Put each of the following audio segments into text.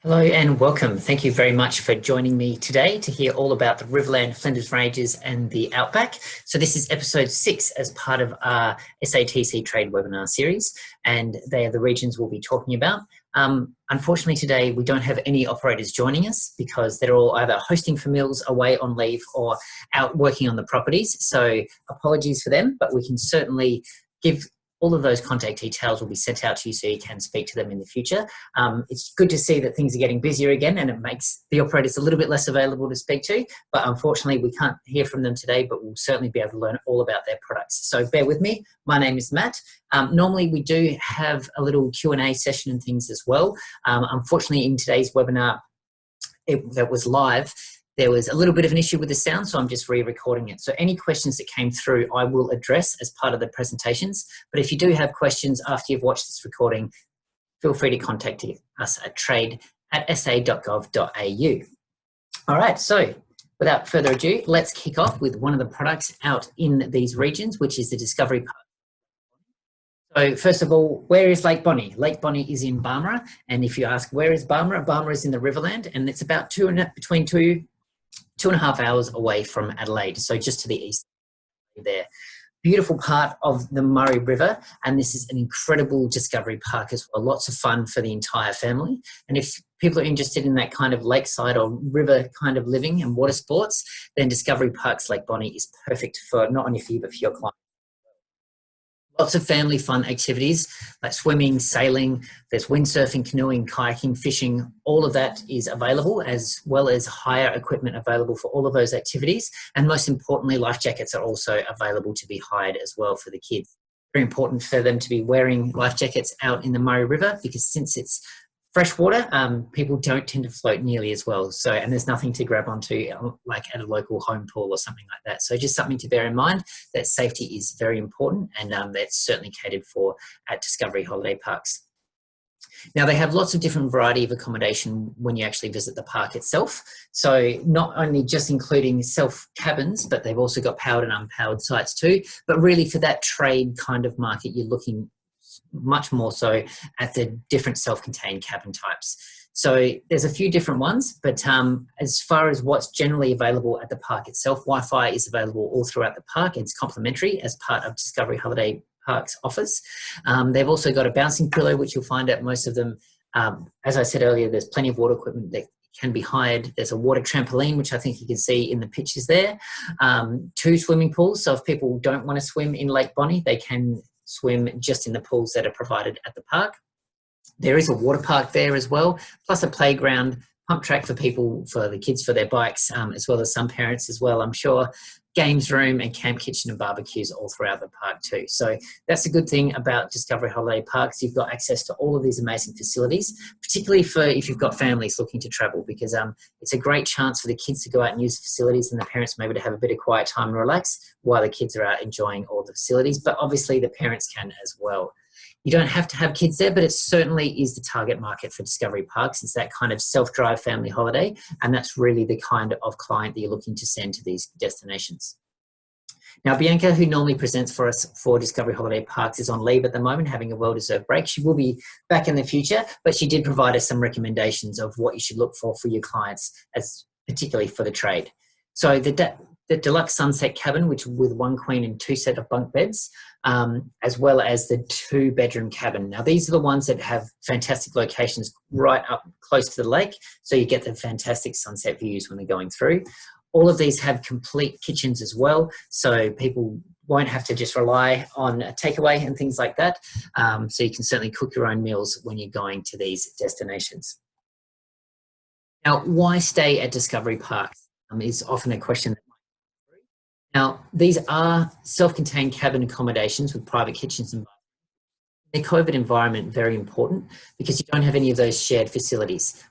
Hello and welcome. Thank you very much for joining me today to hear all about the Riverland, Flinders Ranges and the Outback. So this is episode 6 as part of our SATC trade webinar series, and they are the regions we'll be talking about. Unfortunately today we don't have any operators joining us because they're all either hosting for meals, away on leave or out working on the properties. So apologies for them, but we can certainly give all of those contact details will be sent out to you so you can speak to them in the future. It's good to see that things are getting busier again and it makes the operators a little bit less available to speak to, but unfortunately we can't hear from them today, but we'll certainly be able to learn all about their products. So bear with me. My name is Matt. Normally we do have a little Q&A session and things as well. Unfortunately in today's webinar that was live, there was a little bit of an issue with the sound, so I'm just re-recording it. So any questions that came through, I will address as part of the presentations. But if you do have questions after you've watched this recording, feel free to contact us at trade@sa.gov.au. All right, so without further ado, let's kick off with one of the products out in these regions, which is the Discovery Park. So first of all, where is Lake Bonnie? Lake Bonnie is in Barmera, and if you ask where is Barmera, Barmera is in the Riverland, and it's about between two and a half hours away from Adelaide, so just to the east there. Beautiful part of the Murray River, and this is an incredible discovery park as well. Lots of fun for the entire family. And if people are interested in that kind of lakeside or river kind of living and water sports, then Discovery Parks Lake Bonnie is perfect for not only for you, but for your clients. Lots of family fun activities like swimming, sailing, there's windsurfing, canoeing, kayaking, fishing, all of that is available, as well as hire equipment available for all of those activities. And most importantly, life jackets are also available to be hired as well for the kids. Very important for them to be wearing life jackets out in the Murray River because since it's freshwater, people don't tend to float nearly as well. So, and there's nothing to grab onto like at a local home pool or something like that. So just something to bear in mind that safety is very important, and that's certainly catered for at Discovery Holiday Parks. Now they have lots of different variety of accommodation when you actually visit the park itself. So not only just including self cabins, but they've also got powered and unpowered sites too. But really for that trade kind of market, you're looking much more so at the different self-contained cabin types. So there's a few different ones, but as far as what's generally available at the park itself, Wi-Fi is available all throughout the park. It's complimentary as part of Discovery Holiday Parks offers. They've also got a bouncing pillow, which you'll find at most of them. As I said earlier, there's plenty of water equipment that can be hired. There's a water trampoline, which I think you can see in the pictures there. 2 swimming pools, so if people don't want to swim in Lake Bonnie, they can swim just in the pools that are provided at the park. There is a water park there as well, plus a playground, pump track for people, for the kids, for their bikes, as well as some parents as well, I'm sure. Games room and camp kitchen and barbecues all throughout the park too. So that's a good thing about Discovery Holiday Parks. You've got access to all of these amazing facilities, particularly for if you've got families looking to travel, because it's a great chance for the kids to go out and use the facilities and the parents maybe to have a bit of quiet time and relax while the kids are out enjoying all the facilities. But obviously the parents can as well. You don't have to have kids there, but it certainly is the target market for Discovery Parks. It's that kind of self-drive family holiday, and that's really the kind of client that you're looking to send to these destinations. Now, Bianca, who normally presents for us for Discovery Holiday Parks, is on leave at the moment, having a well-deserved break. She will be back in the future, but she did provide us some recommendations of what you should look for your clients, as particularly for the trade. So the deluxe sunset cabin, which with 1 queen and 2 set of bunk beds, as well as the 2-bedroom cabin. Now, these are the ones that have fantastic locations right up close to the lake, so you get the fantastic sunset views when they're going through. All of these have complete kitchens as well, so people won't have to just rely on a takeaway and things like that. So you can certainly cook your own meals when you're going to these destinations. Now, why stay at Discovery Parks is often a question. Now, these are self-contained cabin accommodations with private kitchens and bathrooms. In the COVID environment, very important because you don't have any of those shared facilities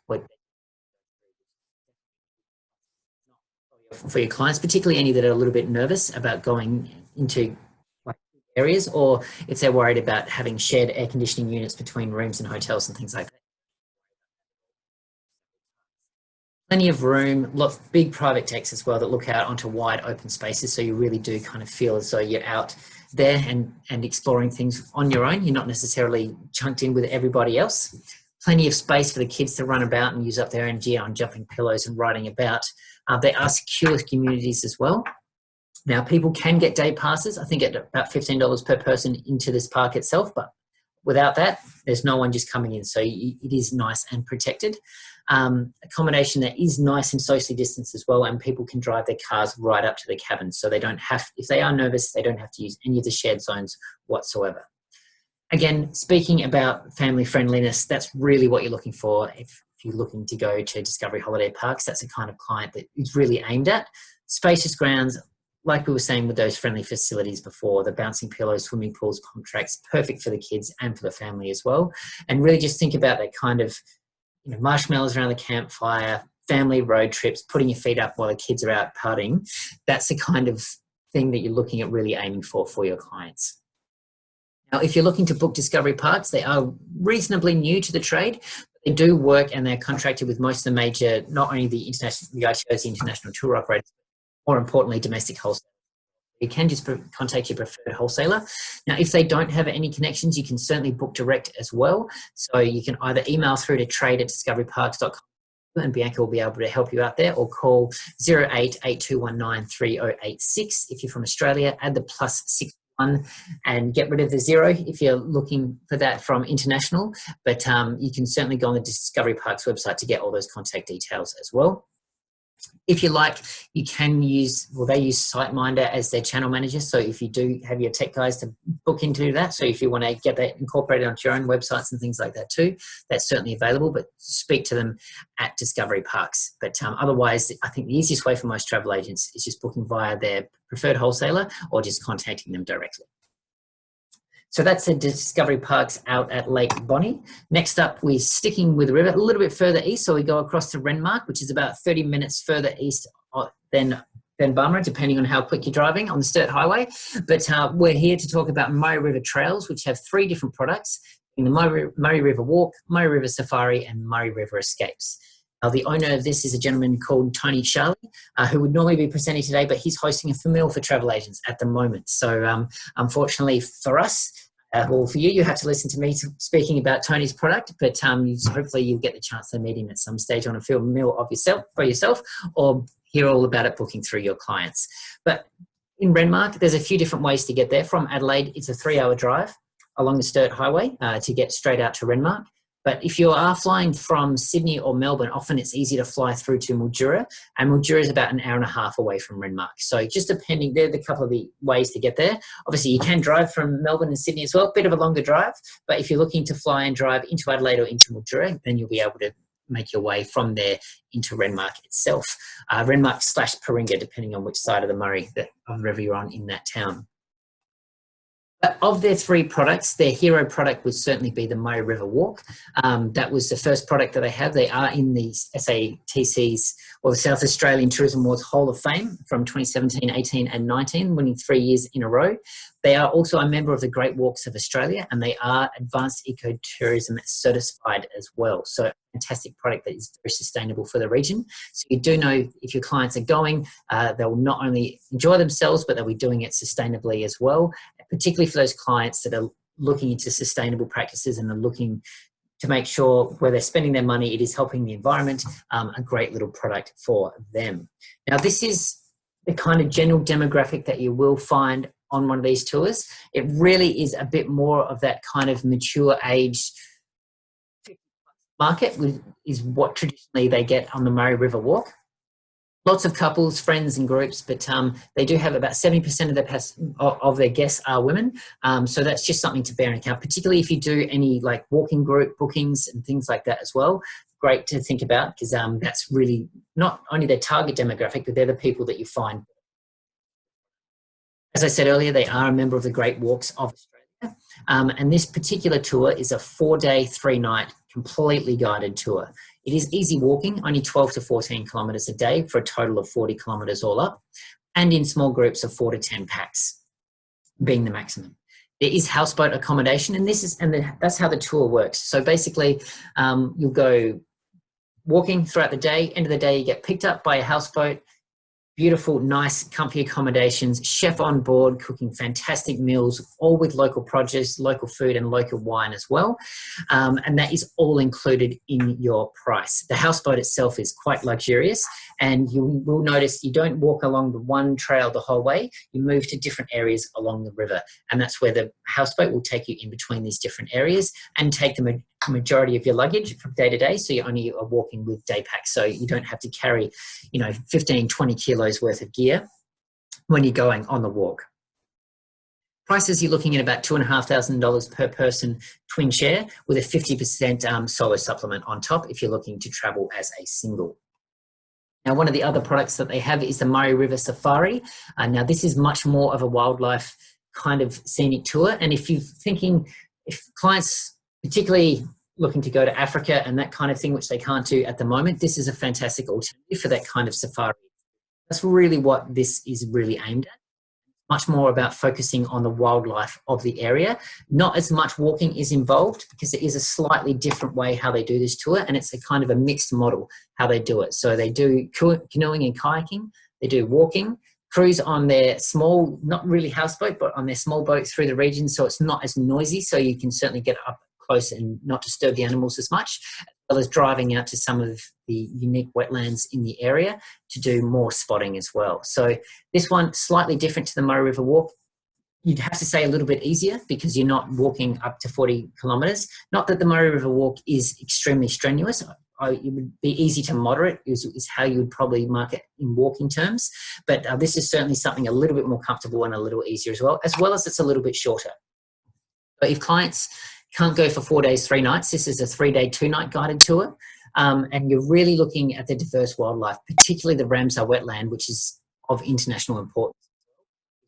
for your clients, particularly any that are a little bit nervous about going into areas, or if they're worried about having shared air conditioning units between rooms and hotels and things like that. Plenty of room, big private decks as well that look out onto wide open spaces, so you really do kind of feel as though you're out there and exploring things on your own. You're not necessarily chunked in with everybody else. plenty of space for the kids to run about and use up their energy on jumping pillows and riding about. They are secure communities as well. Now, people can get day passes, I think at about $15 per person into this park itself, but without that, there's no one just coming in. So it is nice and protected. Accommodation that is nice and socially distanced as well, and people can drive their cars right up to the cabins. So they don't have, if they are nervous, they don't have to use any of the shared zones whatsoever. Again, speaking about family friendliness, that's really what you're looking for. If you're looking to go to Discovery Holiday Parks, that's the kind of client that is really aimed at. Spacious grounds, like we were saying with those friendly facilities before, the bouncing pillows, swimming pools, pump tracks, perfect for the kids and for the family as well. And really just think about that kind of, marshmallows around the campfire, family road trips, putting your feet up while the kids are out partying. That's the kind of thing that you're looking at really aiming for your clients. Now, if you're looking to book Discovery Parks, they are reasonably new to the trade. They do work and they're contracted with most of the major, not only the ITOs, the international tour operators, more importantly, domestic wholesalers. You can just contact your preferred wholesaler. Now, if they don't have any connections, you can certainly book direct as well. So you can either email through to trade@discoveryparks.com and Bianca will be able to help you out there, or call 0882193086 if you're from Australia. Add the +61 and get rid of the 0 if you're looking for that from international. But you can certainly go on the Discovery Parks website to get all those contact details as well. If you like, you can use, they use SiteMinder as their channel manager. So if you do have your tech guys to book into that, so if you want to get that incorporated onto your own websites and things like that too, that's certainly available, but speak to them at Discovery Parks. But otherwise, I think the easiest way for most travel agents is just booking via their preferred wholesaler or just contacting them directly. So that's the Discovery Parks out at Lake Bonny. Next up, we're sticking with the river a little bit further east. So we go across to Renmark, which is about 30 minutes further east than Barmera, depending on how quick you're driving on the Sturt Highway. But we're here to talk about Murray River Trails, which have 3 different products: the Murray River Walk, Murray River Safari, and Murray River Escapes. The owner of this is a gentleman called Tony Charlie, who would normally be presenting today, but he's hosting a meal for travel agents at the moment. So unfortunately for us, well, for you, you have to listen to me speaking about Tony's product, but hopefully you'll get the chance to meet him at some stage on a field meal for yourself, or hear all about it booking through your clients. But in Renmark, there's a few different ways to get there. From Adelaide, it's a 3-hour drive along the Sturt Highway to get straight out to Renmark. But if you are flying from Sydney or Melbourne, often it's easy to fly through to Mildura, and Mildura is about an hour and a half away from Renmark. So just depending, they're the couple of the ways to get there. Obviously, you can drive from Melbourne and Sydney as well, bit of a longer drive. But if you're looking to fly and drive into Adelaide or into Mildura, then you'll be able to make your way from there into Renmark itself. Renmark/Paringa, depending on which side of the Murray, of the river you're on in that town. But of their 3 products, their hero product would certainly be the Murray River Walk. That was the first product that they have. They are in the SATC's, or the South Australian Tourism Awards Hall of Fame from 2017, 18 and 19, winning 3 years in a row. They are also a member of the Great Walks of Australia, and they are Advanced Ecotourism certified as well. So a fantastic product that is very sustainable for the region. So you do know if your clients are going, they'll not only enjoy themselves, but they'll be doing it sustainably as well, particularly for those clients that are looking into sustainable practices and are looking to make sure where they're spending their money, it is helping the environment. A great little product for them. Now, this is the kind of general demographic that you will find on one of these tours. It really is a bit more of that kind of mature age market, is what traditionally they get on the Murray River Walk. Lots of couples, friends and groups, but they do have about 70% of their guests are women. So that's just something to bear in account, particularly if you do any like walking group bookings and things like that as well. Great to think about, because that's really not only their target demographic, but they're the people that you find. As I said earlier, they are a member of the Great Walks of Australia. And this particular tour is a 4-day, 3-night, completely guided tour. It is easy walking, only 12 to 14 kilometres a day for a total of 40 kilometres all up, and in small groups of 4 to 10 packs being the maximum. There is houseboat accommodation, and that's how the tour works. So basically, you'll go walking throughout the day. End of the day, you get picked up by a houseboat, beautiful, nice, comfy accommodations, chef on board, cooking fantastic meals, all with local produce, local food, and local wine as well. And that is all included in your price. The houseboat itself is quite luxurious, and you will notice you don't walk along the one trail the whole way. You move to different areas along the river, and that's where the houseboat will take you in between these different areas and take the majority of your luggage from day to day. So you only are walking with day packs, so you don't have to carry 15, 20 kilos worth of gear when you're going on the walk. Prices, you're looking at about $2,500 per person twin share, with a 50% solo supplement on top if you're looking to travel as a single. Now, one of the other products that they have is the Murray River Safari. Now, this is much more of a wildlife kind of scenic tour. And if clients particularly looking to go to Africa and that kind of thing, which they can't do at the moment, this is a fantastic alternative for that kind of safari. That's really what this is really aimed at. Much more about focusing on the wildlife of the area. Not as much walking is involved, because it is a slightly different way how they do this tour, and it's a kind of a mixed model how they do it. So they do canoeing and kayaking, they do walking, cruise on their small, not really houseboat, but on their small boat through the region, so it's not as noisy, so you can certainly get up close and not disturb the animals as much, as well as driving out to some of the unique wetlands in the area to do more spotting as well. So this one, slightly different to the Murray River Walk. You'd have to say a little bit easier, because you're not walking up to 40 kilometres. Not that the Murray River Walk is extremely strenuous. It would be easy to moderate is how you would probably mark it in walking terms. But this is certainly something a little bit more comfortable and a little easier as well as it's a little bit shorter. But if clients can't go for 4 days, 3 nights, this is a 3-day, 2-night guided tour. And you're really looking at the diverse wildlife, particularly the Ramsar wetland, which is of international importance.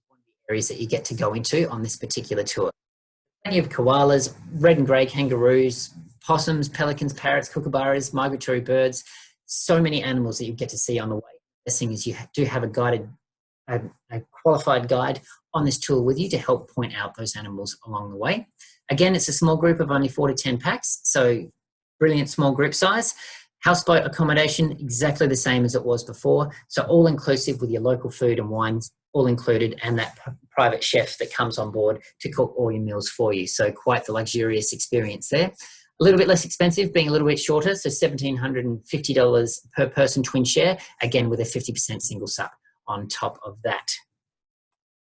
One of the areas that you get to go into on this particular tour. Plenty of koalas, red and grey kangaroos, possums, pelicans, parrots, kookaburras, migratory birds, so many animals that you get to see on the way. The thing is, you do have a qualified guide on this tour with you to help point out those animals along the way. Again, it's a small group of only 4 to 10 packs, so brilliant small group size. Houseboat accommodation, exactly the same as it was before. So all inclusive with your local food and wines, all included, and that private chef that comes on board to cook all your meals for you. So quite the luxurious experience there. A little bit less expensive, being a little bit shorter, so $1,750 per person twin share, again with a 50% single sup on top of that.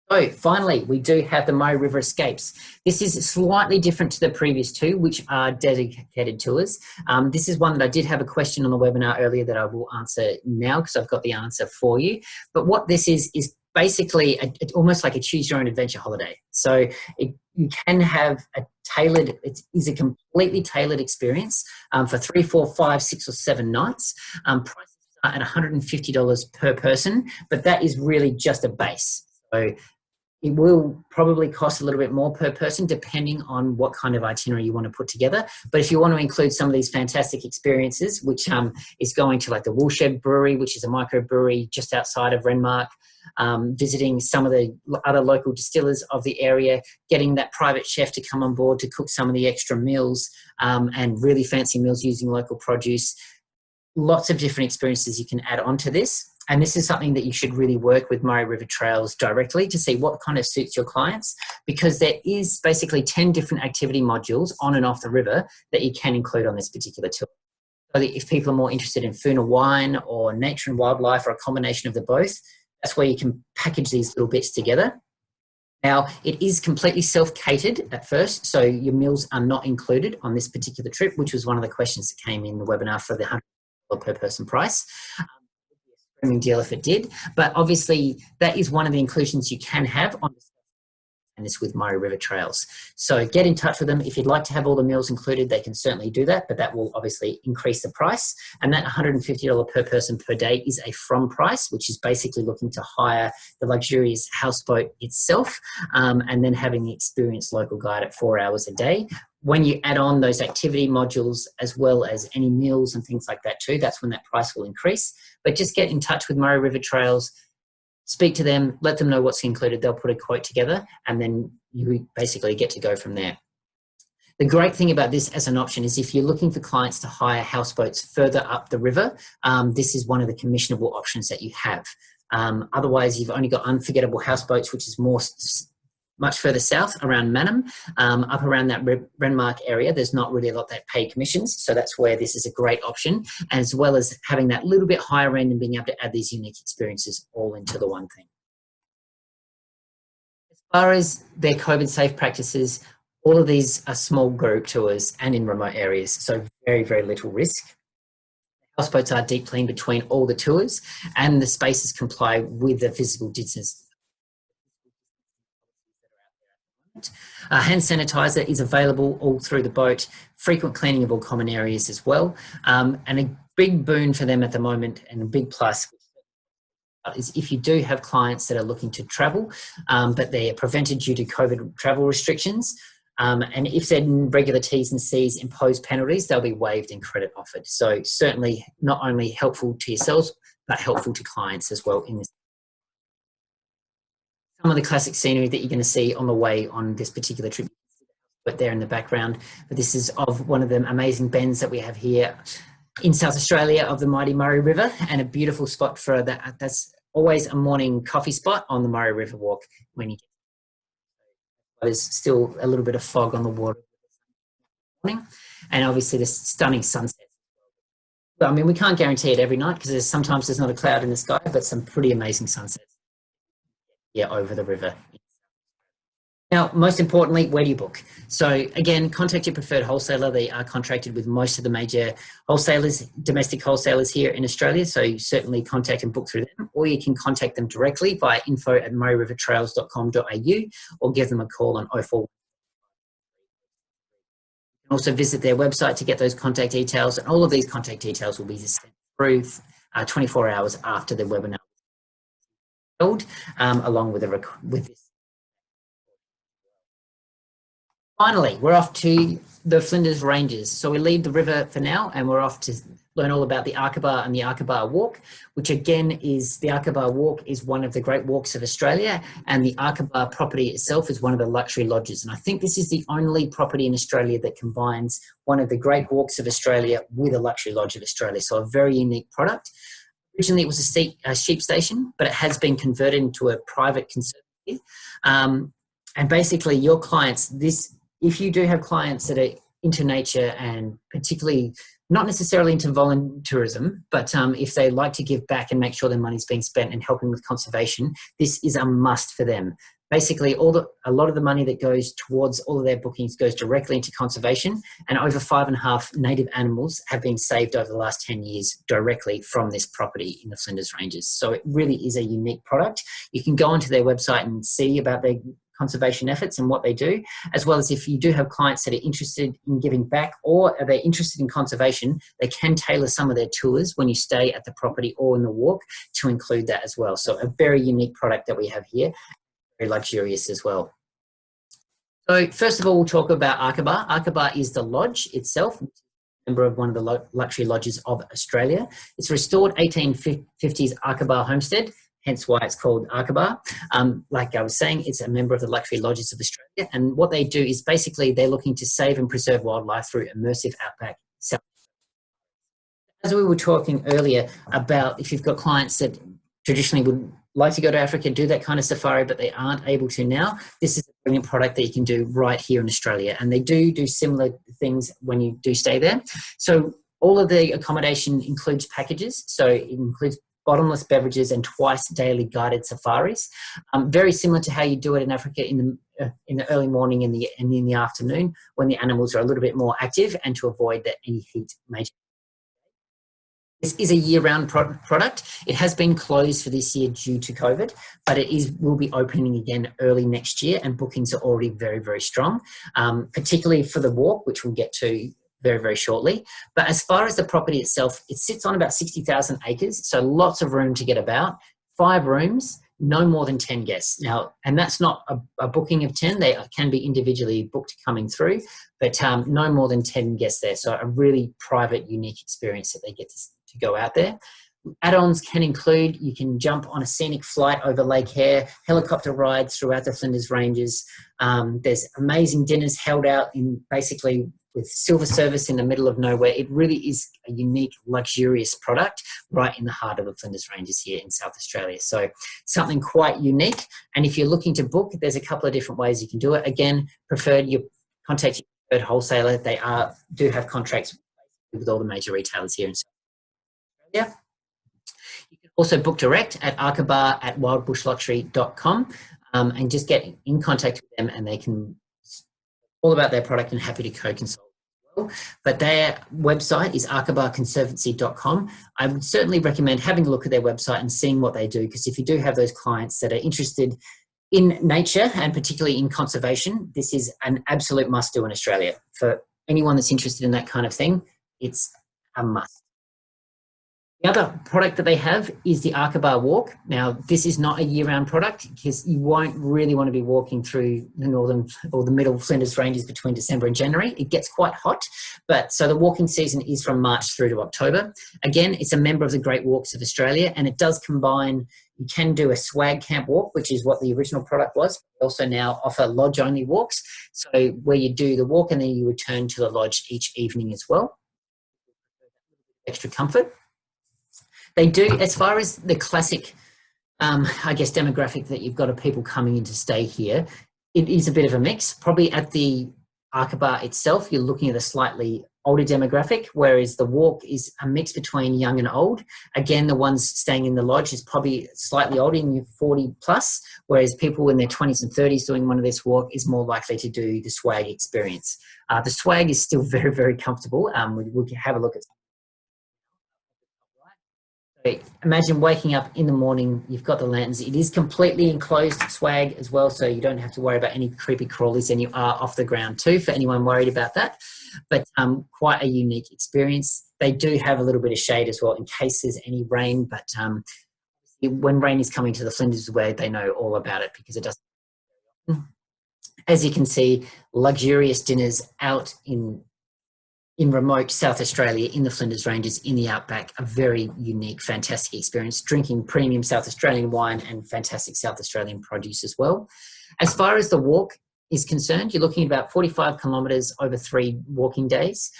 So finally, we do have the Murray River Escapes. This is slightly different to the previous two, which are dedicated tours. This is one that I did have a question on the webinar earlier that I will answer now, because I've got the answer for you. But what this is basically almost like a choose your own adventure holiday. So you can have it is a completely tailored experience for 3, 4, 5, 6 or 7 nights. Prices start at $150 per person, but that is really just a base. So it will probably cost a little bit more per person depending on what kind of itinerary you want to put together. But if you want to include some of these fantastic experiences, which is going to like the Woolshed Brewery, which is a microbrewery just outside of Renmark, visiting some of the other local distillers of the area, getting that private chef to come on board to cook some of the extra meals and really fancy meals using local produce. Lots of different experiences you can add on to this. And this is something that you should really work with Murray River Trails directly to see what kind of suits your clients, because there is basically 10 different activity modules on and off the river that you can include on this particular tour. So that if people are more interested in food and wine or nature and wildlife or a combination of the both, that's where you can package these little bits together. Now, it is completely self-catered at first, so your meals are not included on this particular trip, which was one of the questions that came in the webinar for the $100 per person price. Deal if it did, but obviously that is one of the inclusions you can have on this with Murray River Trails. So get in touch with them. If you'd like to have all the meals included, they can certainly do that, but that will obviously increase the price. And that $150 per person per day is a from price, which is basically looking to hire the luxurious houseboat itself and then having the experienced local guide at 4 hours a day. When you add on those activity modules as well as any meals and things like that too, that's when that price will increase. But just get in touch with Murray River Trails, speak to them, let them know what's included. They'll put a quote together and then you basically get to go from there. The great thing about this as an option is if you're looking for clients to hire houseboats further up the river, this is one of the commissionable options that you have. Otherwise, you've only got unforgettable houseboats, which is much further south around Manham. Up around that Renmark area, there's not really a lot that pay commissions. So that's where this is a great option, as well as having that little bit higher end and being able to add these unique experiences all into the one thing. As far as their COVID safe practices, all of these are small group tours and in remote areas. So very, very little risk. Houseboats are deep clean between all the tours, and the spaces comply with the physical distance. Hand sanitizer is available all through the boat, frequent cleaning of all common areas as well. And a big boon for them at the moment, and a big plus, is if you do have clients that are looking to travel, but they're prevented due to COVID travel restrictions, and if they're in regular T's and C's impose penalties, they'll be waived and credit offered. So certainly not only helpful to yourselves, but helpful to clients as well in this. Some of the classic scenery that you're going to see on the way on this particular trip, but there in the background. But this is of one of the amazing bends that we have here in South Australia of the mighty Murray River, and a beautiful spot for that. That's always a morning coffee spot on the Murray River walk when you get. There's still a little bit of fog on the water morning, and obviously the stunning sunset. I mean, we can't guarantee it every night because sometimes there's not a cloud in the sky, but some pretty amazing sunsets over the river. Now, most importantly, where do you book? So again, contact your preferred wholesaler. They are contracted with most of the major wholesalers, domestic wholesalers here in Australia. So you certainly contact and book through them, or you can contact them directly via info@murrayrivertrails.com.au or give them a call on 04. You can also visit their website to get those contact details, and all of these contact details will be sent through 24 hours after the webinar held, along with this. Finally, we're off to the Flinders Ranges. So we leave the river for now, and we're off to learn all about the Aqaba and the Aqaba Walk, which again is, the Aqaba Walk is one of the great walks of Australia, and the Aqaba property itself is one of the luxury lodges. And I think this is the only property in Australia that combines one of the great walks of Australia with a luxury lodge of Australia. So a very unique product. Originally it was a sheep station, but it has been converted into a private conservancy. And basically your clients, if you do have clients that are into nature and particularly not necessarily into volunteerism, but if they like to give back and make sure their money's being spent and helping with conservation, this is a must for them. Basically, a lot of the money that goes towards all of their bookings goes directly into conservation, and over 5.5 native animals have been saved over the last 10 years directly from this property in the Flinders Ranges. So it really is a unique product. You can go onto their website and see about their conservation efforts and what they do, as well as if you do have clients that are interested in giving back or are they interested in conservation, they can tailor some of their tours when you stay at the property or in the walk to include that as well. So a very unique product that we have here, very luxurious as well. So first of all, we'll talk about Aqaba. Aqaba is the lodge itself, member of one of the luxury lodges of Australia. It's restored 1850s Aqaba homestead, hence why it's called Aqaba. Like I was saying, it's a member of the luxury lodges of Australia. And what they do is basically they're looking to save and preserve wildlife through immersive outback. As we were talking earlier about if you've got clients that traditionally would like to go to Africa, do that kind of safari, but they aren't able to now, this is a brilliant product that you can do right here in Australia. And they do similar things when you do stay there. So all of the accommodation includes packages. So it includes bottomless beverages and twice daily guided safaris. Very similar to how you do it in Africa in the early morning and in the afternoon when the animals are a little bit more active and to avoid any heat major. This is a year-round product. It has been closed for this year due to COVID, but will be opening again early next year, and bookings are already very, very strong, particularly for the walk, which we'll get to very, very shortly. But as far as the property itself, it sits on about 60,000 acres, so lots of room to get about. 5 rooms, no more than 10 guests. Now, and that's not a booking of 10. They can be individually booked coming through, but no more than 10 guests there. So a really private, unique experience that they get to go out there. Add-ons can include, you can jump on a scenic flight over Lake Hare, helicopter rides throughout the Flinders Ranges. There's amazing dinners held out in basically with silver service in the middle of nowhere. It really is a unique, luxurious product right in the heart of the Flinders Ranges here in South Australia. So something quite unique. And if you're looking to book, there's a couple of different ways you can do it. Again, preferred you contact your preferred wholesaler. They do have contracts with all the major retailers here in South Australia. You can also book direct at arkabar@wildbushluxury.com and just get in contact with them, and they can all about their product and happy to co-consult as well. But their website is arkabarconservancy.com. I would certainly recommend having a look at their website and seeing what they do, because if you do have those clients that are interested in nature and particularly in conservation, this is an absolute must do in Australia. For anyone that's interested in that kind of thing, it's a must. The other product that they have is the Arkabar Walk. Now, this is not a year-round product because you won't really want to be walking through the northern or the middle Flinders Ranges between December and January. It gets quite hot, but so the walking season is from March through to October. Again, it's a member of the Great Walks of Australia, and it does combine, you can do a swag camp walk, which is what the original product was. They also now offer lodge-only walks, so where you do the walk and then you return to the lodge each evening as well. Extra comfort. They do, as far as the classic, I guess, demographic that you've got of people coming in to stay here, it is a bit of a mix. Probably at the Arkabar itself, you're looking at a slightly older demographic, whereas the walk is a mix between young and old. Again, the ones staying in the lodge is probably slightly older, in your 40 plus, whereas people in their 20s and 30s doing one of this walk is more likely to do the swag experience. The swag is still very, very comfortable. We can have a look at. Imagine waking up in the morning, you've got the lanterns. It is completely enclosed swag as well, so you don't have to worry about any creepy crawlies, and you are off the ground too, for anyone worried about that. But quite a unique experience. They do have a little bit of shade as well in case there's any rain, but when rain is coming to the Flinders Way, they know all about it because it doesn't. As you can see, luxurious dinners out in remote South Australia, in the Flinders Ranges, in the Outback, a very unique, fantastic experience, drinking premium South Australian wine and fantastic South Australian produce as well. As far as the walk is concerned, you're looking at about 45 kilometres over 3 walking days.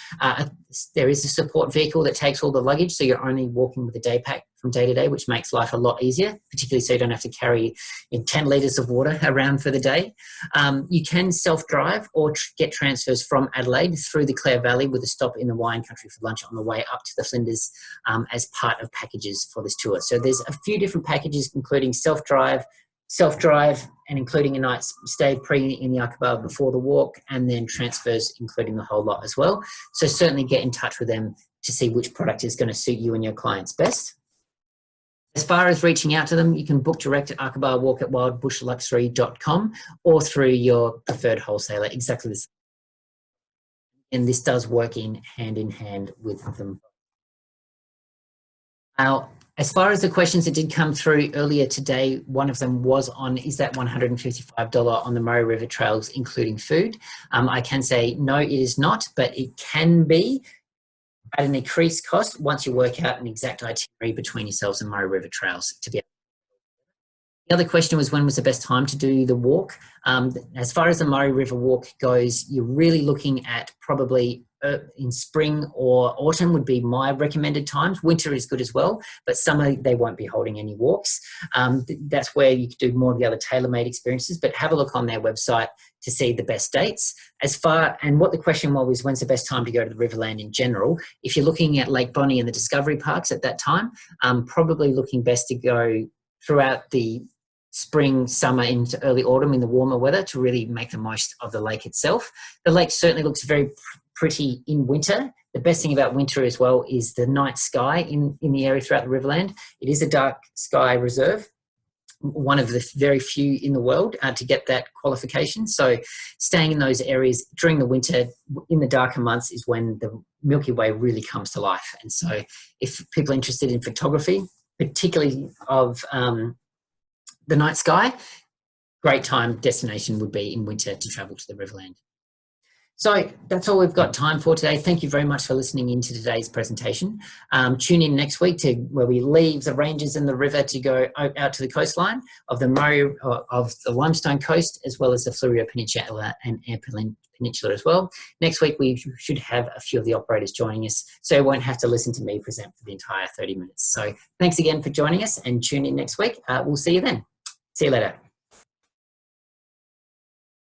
There is a support vehicle that takes all the luggage, so you're only walking with a day pack from day to day, which makes life a lot easier, particularly so you don't have to carry 10 litres of water around for the day. You can self-drive or get transfers from Adelaide through the Clare Valley with a stop in the wine country for lunch on the way up to the Flinders as part of packages for this tour. So there's a few different packages, including self-drive, and including a night's stay in the Arkabar before the walk, and then transfers including the whole lot as well. So certainly get in touch with them to see which product is going to suit you and your clients best. As far as reaching out to them, you can book direct at arkabarwalk@wildbushluxury.com or through your preferred wholesaler, exactly the same. And this does work in hand with them. Now, as far as the questions that did come through earlier today, one of them was on, is that $155 on the Murray River Trails, including food? I can say, no, it is not, but it can be at an increased cost once you work out an exact itinerary between yourselves and Murray River Trails to be able. The other question was, when was the best time to do the walk? As far as the Murray River Walk goes, you're really looking at probably in spring or autumn would be my recommended times. Winter is good as well, but summer they won't be holding any walks. That's where you could do more of the other tailor-made experiences, but have a look on their website to see the best dates. And what the question was when's the best time to go to the Riverland in general? If you're looking at Lake Bonny and the Discovery Parks at that time, probably looking best to go throughout the spring, summer into early autumn in the warmer weather to really make the most of the lake itself. The lake certainly looks very pretty in winter. The best thing about winter as well is the night sky in the area throughout the Riverland. It is a dark sky reserve, one of the very few in the world to get that qualification. So staying in those areas during the winter in the darker months is when the Milky Way really comes to life. And so if people are interested in photography, particularly of the night sky, great time destination would be in winter to travel to the Riverland. So that's all we've got time for today. Thank you very much for listening into today's presentation. Tune in next week to where we leave the ranges and the river to go out to the coastline of the Murray, of the Limestone Coast, as well as the Fleurieu Peninsula and Eyre Peninsula as well. Next week, we should have a few of the operators joining us, so you won't have to listen to me present for the entire 30 minutes. So thanks again for joining us, and tune in next week. We'll see you then. See you later.